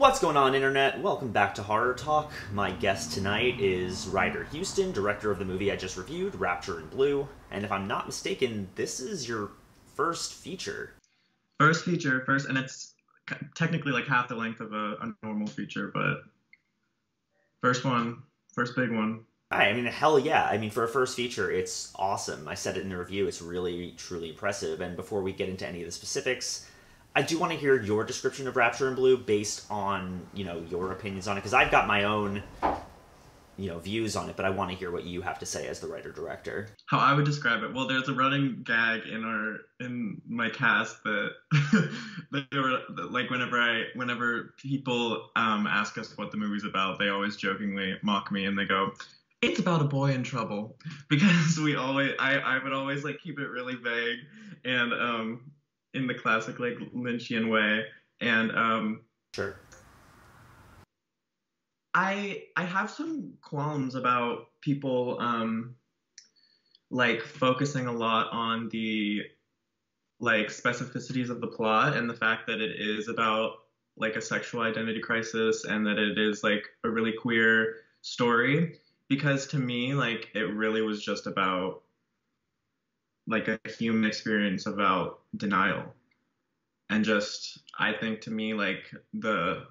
What's going on, Internet? Welcome back to Horror Talk. My guest tonight is Ryder Houston, director of the movie I just reviewed, Rapture in Blue. And if I'm not mistaken, this is your first feature. First feature, and it's technically like half the length of a normal feature, but first one, first big one. I mean, hell yeah. I mean, for a first feature, it's awesome. I said it in the review, it's really, truly impressive. And before we get into any of the specifics, I do want to hear your description of Rapture in Blue based on, your opinions on it, because I've got my own, views on it, but I want to hear what you have to say as the writer-director. How I would describe it? Well, there's a running gag in my cast that, like whenever people ask us what the movie's about, they always jokingly mock me and they go, "It's about a boy in trouble," because I would always like keep it really vague and in the classic like Lynchian way, and Sure. I have some qualms about people like focusing a lot on the like specificities of the plot and the fact that it is about like a sexual identity crisis and that it is like a really queer story, because to me like it really was just about like a human experience about denial. And just, I think to me, like, the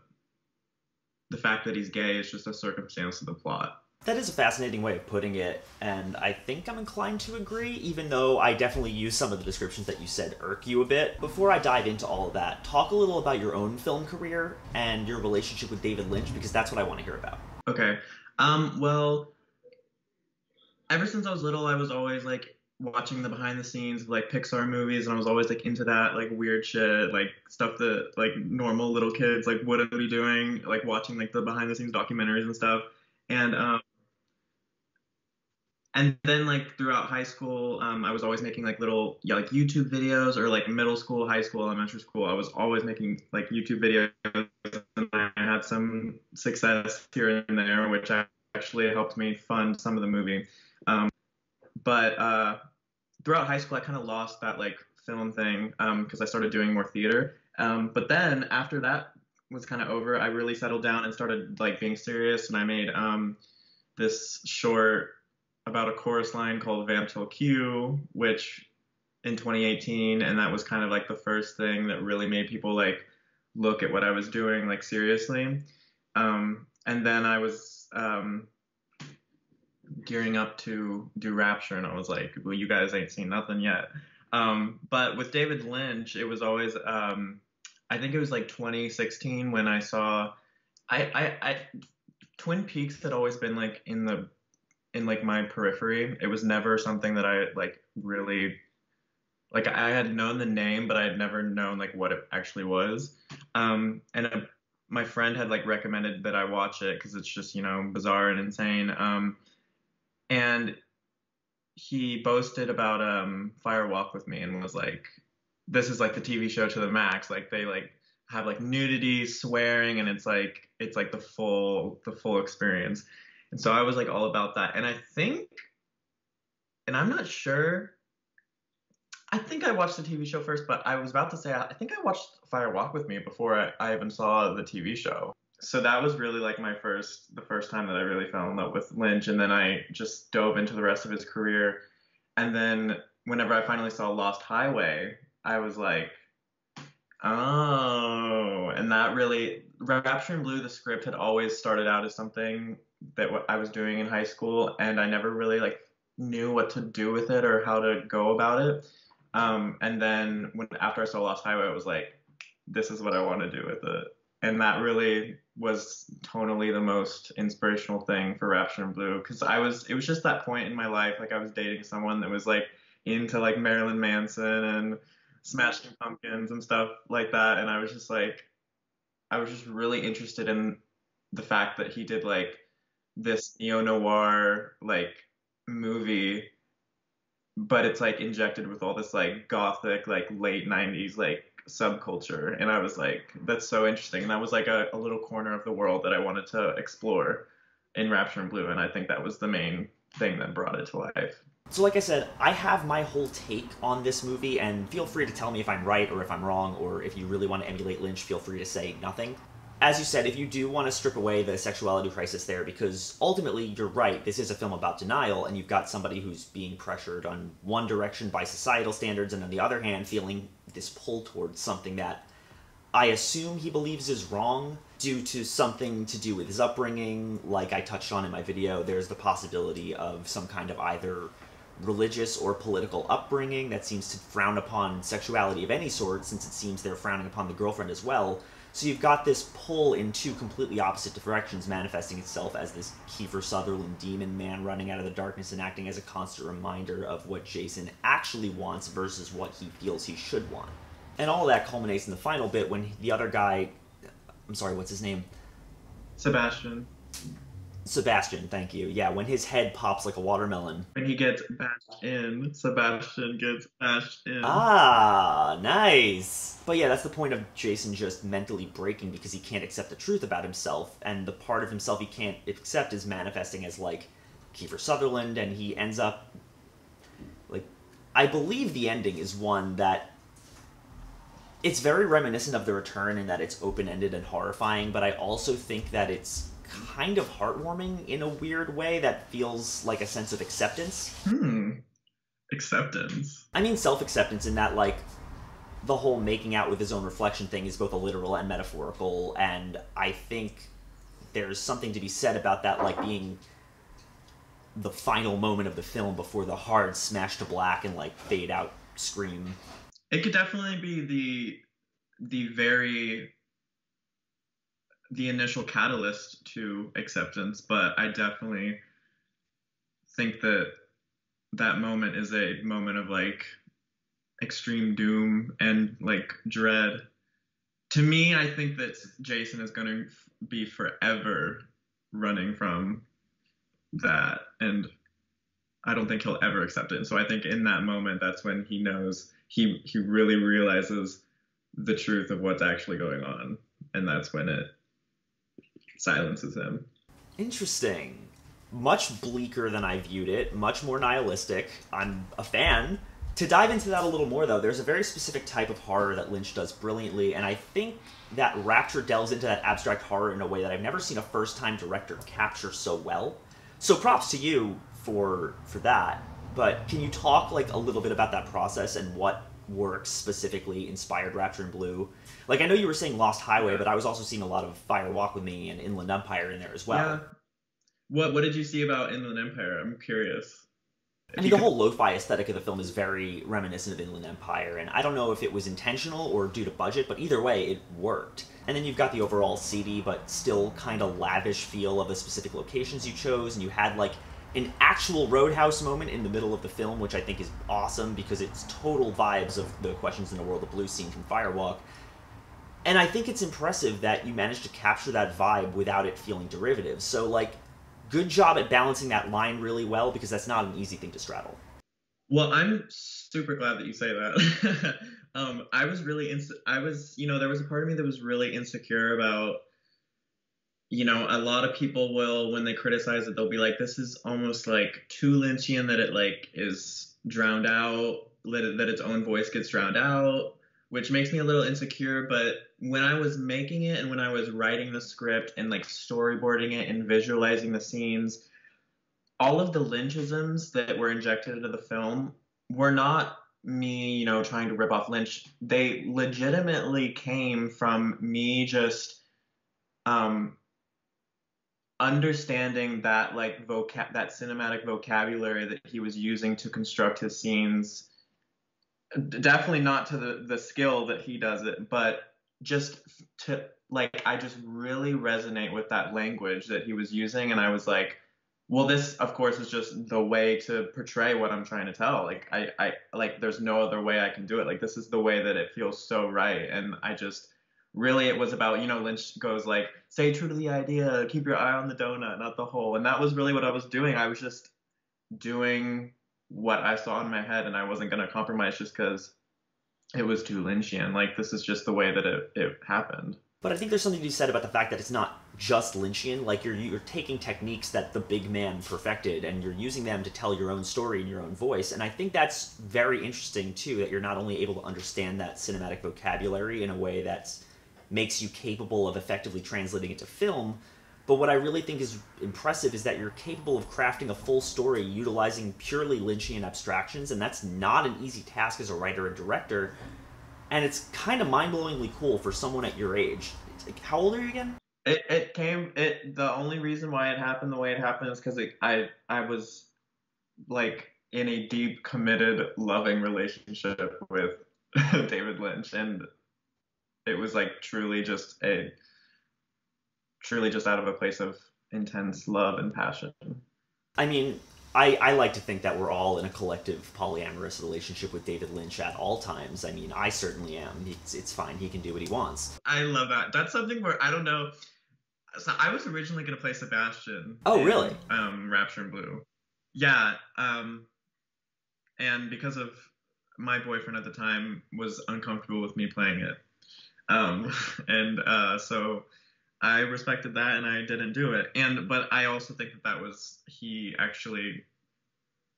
fact that he's gay is just a circumstance of the plot. That is a fascinating way of putting it, and I think I'm inclined to agree, even though I definitely use some of the descriptions that you said irk you a bit. Before I dive into all of that, talk a little about your own film career and your relationship with David Lynch, because that's what I want to hear about. Okay. Well, ever since I was little, I was always, like, watching the behind the scenes of like Pixar movies, and I was always like into that like weird shit, like stuff that like normal little kids like wouldn't be doing, like watching like the behind the scenes documentaries and stuff. And then like throughout high school, I was always making like little like YouTube videos, or like middle school, high school, elementary school, I was always making like YouTube videos, and I had some success here and there, which actually helped me fund some of the movie. But throughout high school, I kind of lost that like film thing because I started doing more theater. But then after that was kind of over, I really settled down and started like being serious. And I made this short about a chorus line called Vamp Till Q, which in 2018, and that was kind of like the first thing that really made people like look at what I was doing like seriously. And then I was gearing up to do Rapture, and I was like, well, you guys ain't seen nothing yet. But with David Lynch, it was always I think it was like 2016 when I saw I Twin Peaks had always been like in like my periphery. It was never something that I like really like. I had known the name, but I had never known like what it actually was. My friend had like recommended that I watch it because it's just bizarre and insane. And he boasted about Fire Walk with Me and was like, this is like the TV show to the max. Like they like have like nudity, swearing, and it's like the full experience. And so I was like all about that. And I think, and I'm not sure, I think I watched the TV show first, but I was about to say I think I watched Fire Walk with Me before I even saw the TV show. So that was really like the first time that I really fell in love with Lynch, and then I just dove into the rest of his career. And then whenever I finally saw Lost Highway, I was like, oh, and that really, Rapture in Blue, the script had always started out as something that I was doing in high school, and I never really like knew what to do with it or how to go about it. And then after I saw Lost Highway, I was like, this is what I want to do with it. And that really was tonally the most inspirational thing for Rapture in Blue, because it was just that point in my life, like I was dating someone that was like into like Marilyn Manson and Smashing Pumpkins and stuff like that, and I was just really interested in the fact that he did like this neo-noir like movie, but it's like injected with all this like gothic like late 90s like subculture, and I was like, that's so interesting. And that was like a little corner of the world that I wanted to explore in Rapture in Blue, and I think that was the main thing that brought it to life. So like I said, I have my whole take on this movie, and feel free to tell me if I'm right or if I'm wrong, or if you really want to emulate Lynch, feel free to say nothing. as you said, if you do want to strip away the sexuality crisis there, because ultimately you're right, this is a film about denial, and you've got somebody who's being pressured on one direction by societal standards, and on the other hand feeling this pull towards something that I assume he believes is wrong due to something to do with his upbringing. Like I touched on in my video, there's the possibility of some kind of either religious or political upbringing that seems to frown upon sexuality of any sort, since it seems they're frowning upon the girlfriend as well. So you've got this pull in two completely opposite directions manifesting itself as this Kiefer Sutherland demon man running out of the darkness and acting as a constant reminder of what Jason actually wants versus what he feels he should want. And all of that culminates in the final bit when the other guy... I'm sorry, what's his name? Sebastian. Sebastian, thank you. Yeah, when his head pops like a watermelon. When he gets bashed in, Sebastian gets bashed in. Ah, nice! But yeah, that's the point of Jason just mentally breaking because he can't accept the truth about himself, and the part of himself he can't accept is manifesting as, like, Kiefer Sutherland, and he ends up... Like, I believe the ending is one that... It's very reminiscent of The Return in that it's open-ended and horrifying, but I also think that it's kind of heartwarming in a weird way that feels like a sense of acceptance. Acceptance. I mean self-acceptance in that, like, the whole making out with his own reflection thing is both a literal and metaphorical, and I think there's something to be said about that, like, being the final moment of the film before the hard smash to black and, like, fade out scream. It could definitely be the initial catalyst to acceptance, but I definitely think that that moment is a moment of, like, extreme doom and, like, dread. To me, I think that Jason is going to be forever running from that, and I don't think he'll ever accept it. And so I think in that moment, that's when he knows, he really realizes the truth of what's actually going on, and that's when it silences him. Interesting. Much bleaker than I viewed it, much more nihilistic. I'm a fan. To dive into that a little more, though, there's a very specific type of horror that Lynch does brilliantly, and I think that Rapture delves into that abstract horror in a way that I've never seen a first-time director capture so well. So props to you for that. But can you talk, like, a little bit about that process and what works specifically inspired Rapture in Blue? Like, I know you were saying Lost Highway, but I was also seeing a lot of Fire Walk With Me and Inland Empire in there as well. Yeah. What did you see about Inland Empire? I'm curious. I mean, the whole lo-fi aesthetic of the film is very reminiscent of Inland Empire, and I don't know if it was intentional or due to budget, but either way, it worked. And then you've got the overall seedy, but still kind of lavish feel of the specific locations you chose, and you had, like, an actual Roadhouse moment in the middle of the film, which I think is awesome because it's total vibes of the Questions in the World of Blue scene from Firewalk. And I think it's impressive that you managed to capture that vibe without it feeling derivative. So, like, good job at balancing that line really well, because that's not an easy thing to straddle. Well, I'm super glad that you say that. I was really, there was a part of me that was really insecure about, a lot of people will, when they criticize it, they'll be like, this is almost like too Lynchian, that it, like, is drowned out, that its own voice gets drowned out, which makes me a little insecure. But when I was making it and when I was writing the script and, like, storyboarding it and visualizing the scenes, all of the Lynchisms that were injected into the film were not me, trying to rip off Lynch. They legitimately came from me just understanding that, like, that cinematic vocabulary that he was using to construct his scenes. Definitely not to the skill that he does it, but just to, like, I just really resonate with that language that he was using, and I was like, well, this, of course, is just the way to portray what I'm trying to tell. Like, I like, there's no other way I can do it. Like, this is the way that it feels so right, and I just, really, it was about, Lynch goes, like, stay true to the idea, keep your eye on the donut, not the hole, and that was really what I was doing. I was just doing what I saw in my head, and I wasn't going to compromise just because it was too Lynchian. Like, this is just the way that it happened. But I think there's something to be said about the fact that it's not just Lynchian. Like, you're taking techniques that the big man perfected, and you're using them to tell your own story in your own voice. And I think that's very interesting, too, that you're not only able to understand that cinematic vocabulary in a way that's makes you capable of effectively translating it to film. But what I really think is impressive is that you're capable of crafting a full story utilizing purely Lynchian abstractions, and that's not an easy task as a writer and director. And it's kind of mind-blowingly cool for someone at your age. Like, how old are you again? The only reason why it happened the way it happened is because I was like in a deep, committed, loving relationship with David Lynch, and it was like truly just out of a place of intense love and passion. I mean, I like to think that we're all in a collective polyamorous relationship with David Lynch at all times. I mean, I certainly am. It's fine. He can do what he wants. I love that. That's something where I don't know. So I was originally going to play Sebastian. Oh, really? Rapture in Blue. Yeah. And because of my boyfriend at the time was uncomfortable with me playing it. So I respected that and I didn't do it. But I also think that he actually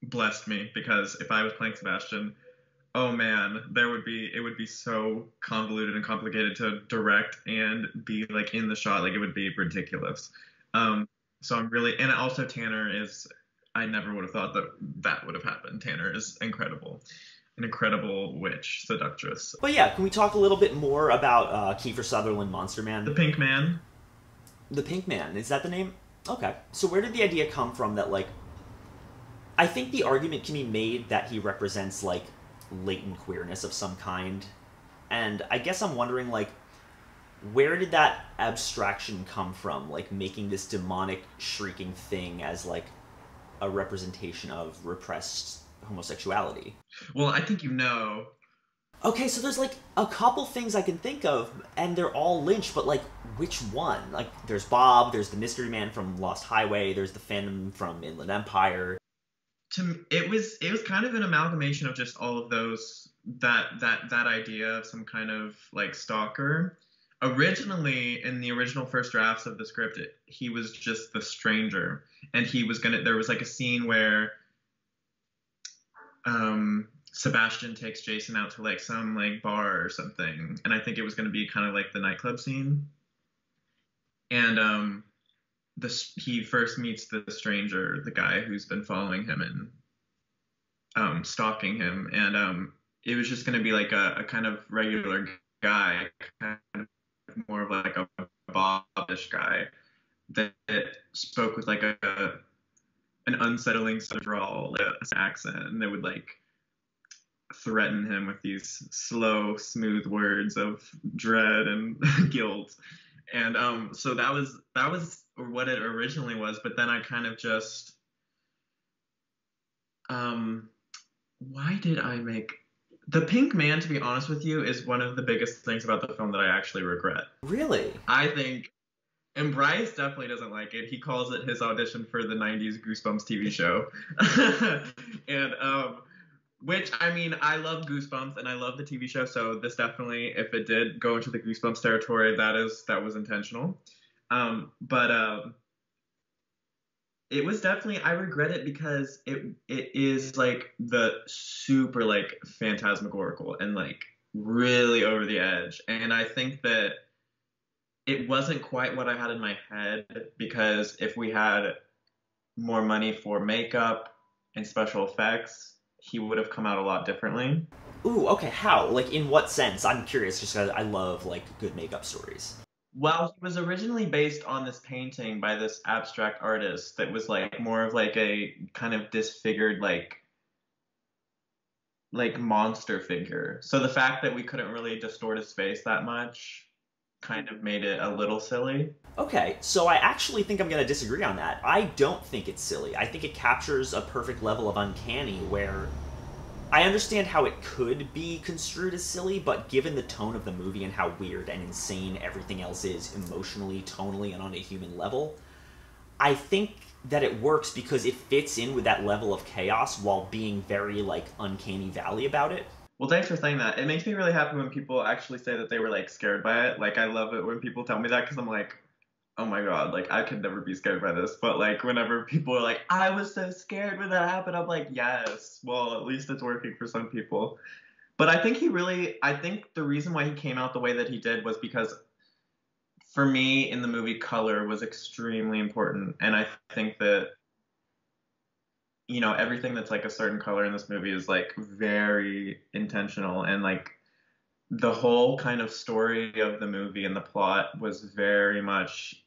blessed me, because if I was playing Sebastian, oh man, it would be so convoluted and complicated to direct and be like in the shot. Like, it would be ridiculous. So I'm really, and also I never would have thought that would have happened. Tanner is incredible. An incredible witch, seductress. But yeah, can we talk a little bit more about Kiefer Sutherland Monster Man? The Pink Man. The Pink Man, is that the name? Okay. So where did the idea come from that, like, I think the argument can be made that he represents, like, latent queerness of some kind. And I guess I'm wondering, like, where did that abstraction come from? Like, making this demonic, shrieking thing as, like, a representation of repressed homosexuality. Well, I think you know. Okay, so there's like a couple things I can think of, and they're all Lynch, but like, which one? Like, there's Bob, there's the Mystery Man from Lost Highway, there's the Phantom from Inland Empire. It was kind of an amalgamation of just all of those, that idea of some kind of like stalker. Originally, in the original first drafts of the script, he was just the stranger, and there was like a scene where Sebastian takes Jason out to like some like bar or something, and I think it was going to be kind of like the nightclub scene. And he first meets the stranger, the guy who's been following him and stalking him, and it was just going to be like a kind of regular guy, kind of more of like a Bobish guy that spoke with like an unsettling drawl, accent, and they would like threaten him with these slow, smooth words of dread and guilt. And so that was what it originally was. But then I kind of just why did I make The Pink Man, to be honest with you, is one of the biggest things about the film that I actually regret. Really? I think, and Bryce definitely doesn't like it. He calls it his audition for the 90s Goosebumps TV show. And which, I mean, I love Goosebumps and I love the TV show, so this definitely, if it did go into the Goosebumps territory, that was intentional. But it was definitely, I regret it because it is like the super like phantasmagorical and like really over the edge. And I think that it wasn't quite what I had in my head, because if we had more money for makeup and special effects, he would have come out a lot differently. Ooh, okay, how? Like, in what sense? I'm curious, just because I love, like, good makeup stories. Well, he was originally based on this painting by this abstract artist that was, like, more of, like, a kind of disfigured, like monster figure. So the fact that we couldn't really distort his face that much kind of made it a little silly. Okay, so I actually think I'm going to disagree on that. I don't think it's silly. I think it captures a perfect level of uncanny where I understand how it could be construed as silly, but given the tone of the movie and how weird and insane everything else is emotionally, tonally, and on a human level, I think that it works because it fits in with that level of chaos while being very, like, uncanny valley about it. Well, thanks for saying that. It makes me really happy when people actually say that they were, like, scared by it. Like, I love it when people tell me that, because I'm like, oh my god, like, I could never be scared by this. But, like, whenever people are like, I was so scared when that happened, I'm like, yes, well, at least it's working for some people. But I think the reason why he came out the way that he did was because for me in the movie, color was extremely important, and I think that everything that's like a certain color in this movie is like very intentional, and like the whole kind of story of the movie and the plot was very much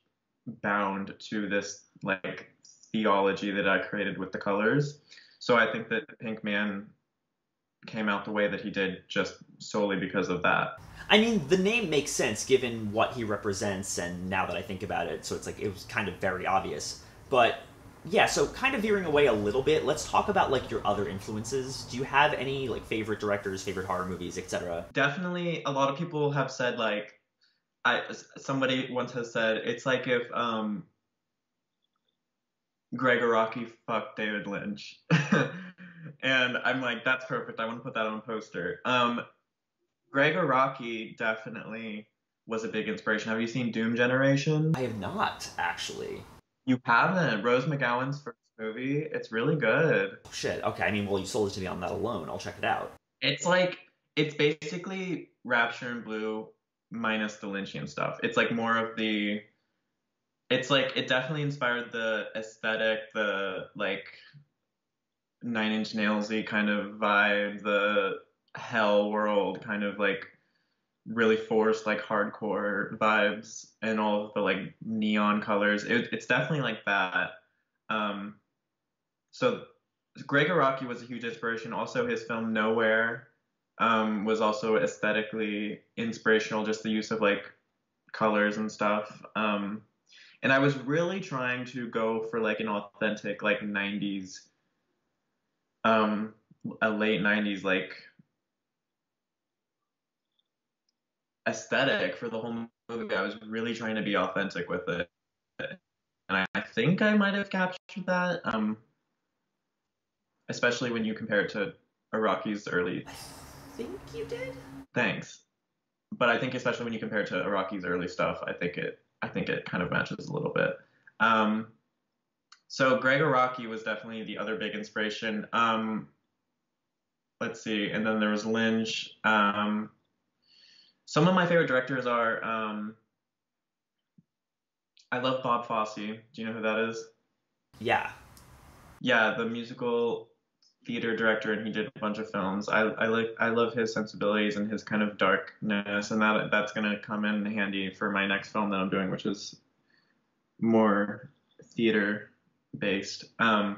bound to this like theology that I created with the colors. So I think that Pink Man came out the way that he did just solely because of that. I mean, the name makes sense given what he represents, and now that I think about it, so it's like it was kind of very obvious. But yeah, so kind of veering away a little bit, let's talk about like your other influences. Do you have any like favorite directors, favorite horror movies, etc.? Definitely, a lot of people have said like I somebody once has said it's like if Greg Araki fucked David Lynch. And I'm like, that's perfect. I want to put that on a poster. Greg Araki definitely was a big inspiration. Have you seen Doom Generation? I have not actually. You haven't. Rose McGowan's first movie. It's really good. Oh, shit. Okay. I mean, well, you sold it to me on that alone. I'll check it out. It's like it's basically Rapture and Blue minus the Lynchian stuff. It's like more of the. It's like it definitely inspired the aesthetic, the like Nine Inch Nailsy kind of vibe, the Hell World kind of like really forced like hardcore vibes, and all of the like neon colors. It's definitely like that. Um, so Greg Araki was a huge inspiration. Also, his film Nowhere was also aesthetically inspirational. Just the use of like colors and stuff. And I was really trying to go for like an authentic like 90s, a late 90s like aesthetic for the whole movie. I was really trying to be authentic with it, and I think I might have captured that. Especially when you compare it to Araki's early. I think you did. Thanks, but I think especially when you compare it to Araki's early stuff, I think it kind of matches a little bit. Um, so Greg Araki was definitely the other big inspiration. Let's see, and then there was Lynch. Some of my favorite directors are I love Bob Fosse. Do you know who that is? Yeah. Yeah, the musical theater director, and he did a bunch of films. I love his sensibilities and his kind of darkness, and that's gonna come in handy for my next film that I'm doing, which is more theater based. And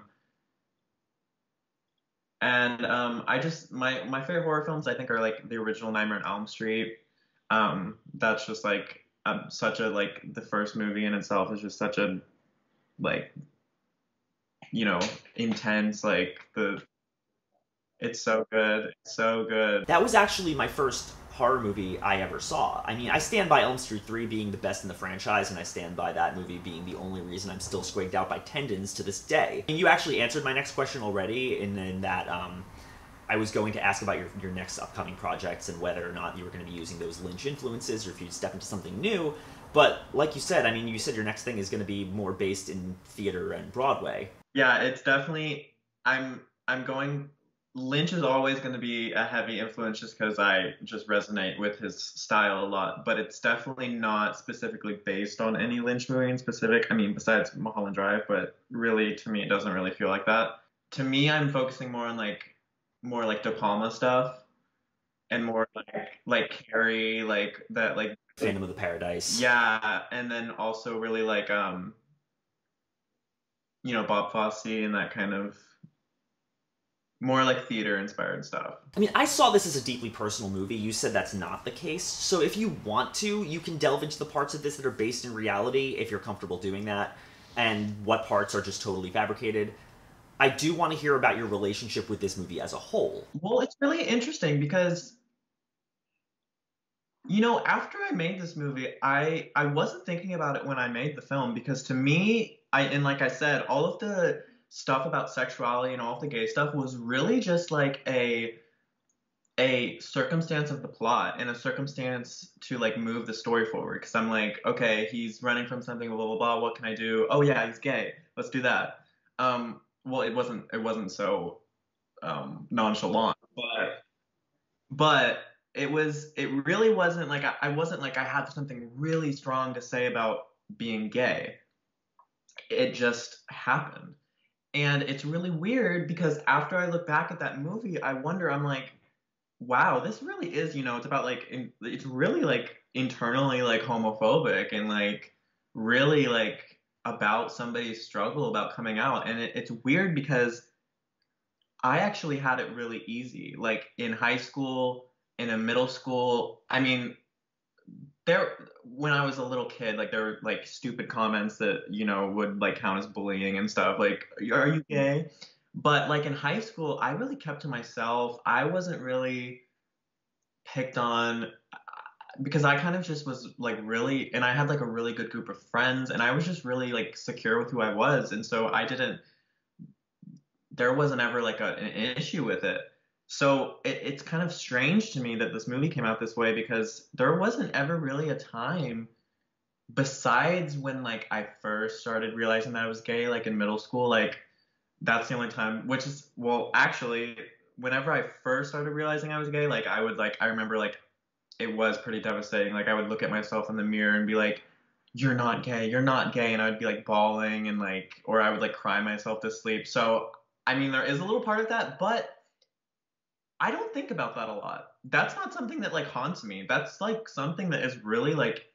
I just my favorite horror films I think are like the original Nightmare on Elm Street. That's just like such a like the first movie in itself is just such a like intense like the it's so good, it's so good. That was actually my first horror movie I ever saw. I mean, I stand by Elm Street 3 being the best in the franchise, and I stand by that movie being the only reason I'm still squeaked out by tendons to this day. And you actually answered my next question already, in that I was going to ask about your next upcoming projects and whether or not you were going to be using those Lynch influences or if you'd step into something new. But like you said, I mean, you said your next thing is going to be more based in theater and Broadway. Yeah, it's definitely I'm going Lynch is always going to be a heavy influence just because I just resonate with his style a lot, but it's definitely not specifically based on any Lynch movie in specific. I mean, besides Mulholland Drive, but really to me it doesn't really feel like that. To me, I'm focusing more on like more like De Palma stuff and more like Carrie, like that like Phantom of the Paradise. yeah, and then also really like Bob Fosse and that kind of more like theater inspired stuff. I mean, I saw this as a deeply personal movie. You said that's not the case. So if you want to, you can delve into the parts of this that are based in reality if you're comfortable doing that, and what parts are just totally fabricated. I do want to hear about your relationship with this movie as a whole. Well, it's really interesting because after I made this movie, I wasn't thinking about it when I made the film because to me, and like I said, all of the stuff about sexuality and all of the gay stuff was really just like a circumstance of the plot and a circumstance to like move the story forward. Because I'm like, okay, he's running from something, blah blah blah. What can I do? Oh yeah, he's gay. Let's do that. Well, it wasn't so nonchalant, but it really wasn't like I wasn't like I had something really strong to say about being gay. It just happened. And it's really weird because after I look back at that movie, I wonder, I'm like, wow, this really is, it's about like, it's really like internally like homophobic and like really like about somebody's struggle about coming out. And it's weird because I actually had it really easy. Like in high school, in a middle school, I mean, there when I was a little kid, like there were like stupid comments that would like count as bullying and stuff. Like, are you gay? But like in high school, I really kept to myself. I wasn't really picked on because I kind of just was like really, and I had like a really good group of friends, and I was just really like secure with who I was, and so I didn't. There wasn't ever like an issue with it. So it's kind of strange to me that this movie came out this way because there wasn't ever really a time besides when like I first started realizing that I was gay, like in middle school, like that's the only time, which is, well, actually, whenever I first started realizing I was gay, like I would like, I remember like it was pretty devastating. Like I would look at myself in the mirror and be like, you're not gay, you're not gay. And I would be like bawling and like, or I would like cry myself to sleep. So, I mean, there is a little part of that, but I don't think about that a lot. That's not something that like haunts me. That's like something that is really like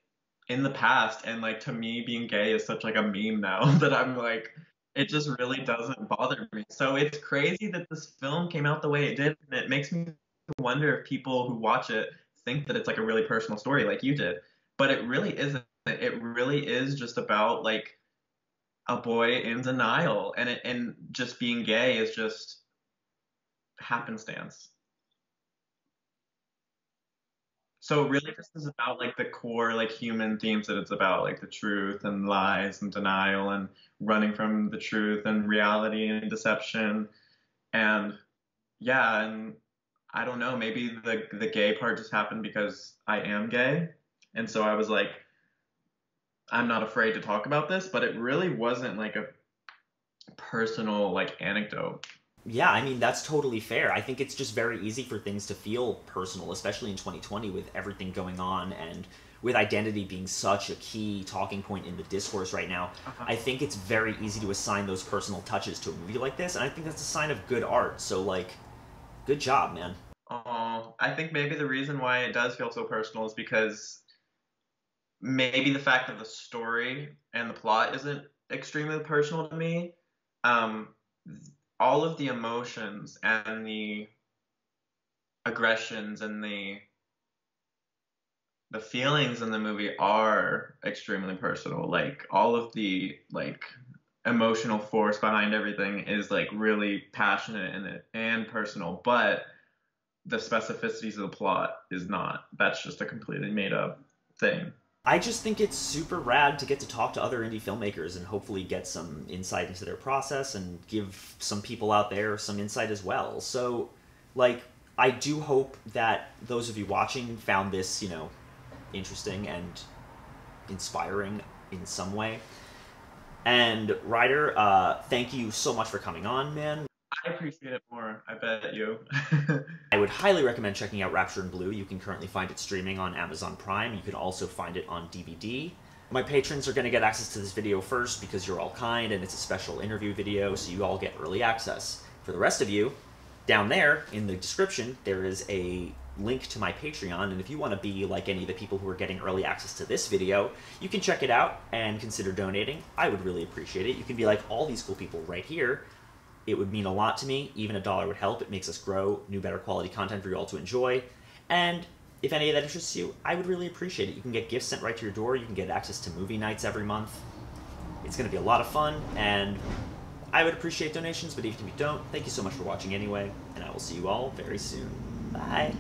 in the past. And like to me, being gay is such like a meme now that I'm like, it just really doesn't bother me. So it's crazy that this film came out the way it did. And it makes me wonder if people who watch it think that it's like a really personal story like you did. But it really isn't. It really is just about like a boy in denial. And just being gay is just happenstance. So it really just is about like the core like human themes that it's about, like the truth and lies and denial and running from the truth and reality and deception. And yeah, and I don't know, maybe the gay part just happened because I am gay. And so I was like, I'm not afraid to talk about this, but it really wasn't like a personal like anecdote. Yeah, I mean, that's totally fair. I think it's just very easy for things to feel personal, especially in 2020 with everything going on and with identity being such a key talking point in the discourse right now. Uh-huh. I think it's very easy to assign those personal touches to a movie like this, and I think that's a sign of good art. So, like, good job, man. I think maybe the reason why it does feel so personal is because maybe the fact that the story and the plot isn't extremely personal to me. Um, all of the emotions and the aggressions and the feelings in the movie are extremely personal. Like all of the like emotional force behind everything is like really passionate and personal, but the specificities of the plot is not. That's just a completely made up thing. I just think it's super rad to get to talk to other indie filmmakers and hopefully get some insight into their process and give some people out there some insight as well. So, like, I do hope that those of you watching found this, interesting and inspiring in some way. And Ryder, thank you so much for coming on, man. I appreciate it more. I bet you. I would highly recommend checking out Rapture in Blue. You can currently find it streaming on Amazon Prime. You can also find it on DVD. My patrons are going to get access to this video first because you're all kind and it's a special interview video, so you all get early access. For the rest of you, down there in the description, there is a link to my Patreon, and if you want to be like any of the people who are getting early access to this video, you can check it out and consider donating. I would really appreciate it. You can be like all these cool people right here. It would mean a lot to me. Even $1 would help. It makes us grow new, better quality content for you all to enjoy. And if any of that interests you, I would really appreciate it. You can get gifts sent right to your door. You can get access to movie nights every month. It's going to be a lot of fun, and I would appreciate donations, but even if you don't, thank you so much for watching anyway, and I will see you all very soon. Bye.